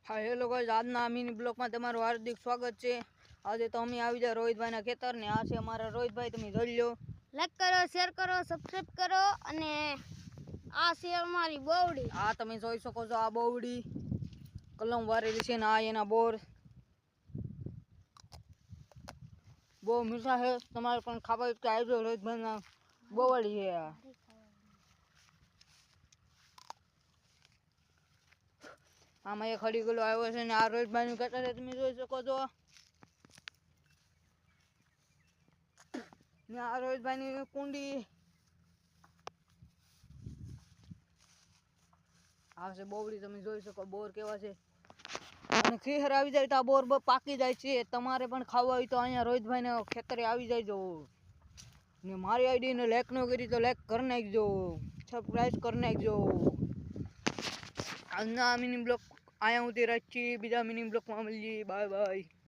હા hello guys, આજના mini બ્લોગમાં તમારું હાર્દિક સ્વાગત છે। આજે તો અમે આવી જાય રોહિતભાઈના ખેતર ને આ છે અમારા રોહિતભાઈ, તમે જોઈ લો। લાઈક કરો, શેર કરો, સબસ્ક્રાઇબ કરો અને આ છે અમારી બોવડી। આ તમે જોઈ શકો છો, આ બોવડી કલમ વારેલી છે ને આ એના બોર બહુ મીઠા છે। તમારે પણ ખાવા તો આવજો, રોહિતભાઈના બોવડી છે। આમાં એક ખડી ગયેલો આવ્યો છે ને આ રોહિતભાઈનું ખેતર છે, તમે જોઈ શકો છો। ને આ રોહિતભાઈની કુંડી આ છે બોવડી, તમે જોઈ શકો બોર કેવા છે। અને ખીહર આવી જાય તો આ બોર પાકી જાય છે। તમારે પણ ખાવા હોય તો અહીંયા રોહિતભાઈના ખેતરે આવી જાયજો। ને મારી આઈડીને લાઈક ન કરી તો લાઈક કરી નાખજો, સબસ્ક્રાઇબ કરી નાખજો। આજના મિની બ્લોગ અહીંયા સુધી રાખીએ, બીજા મિની બ્લોગમાં મળીએ, બાય બાય।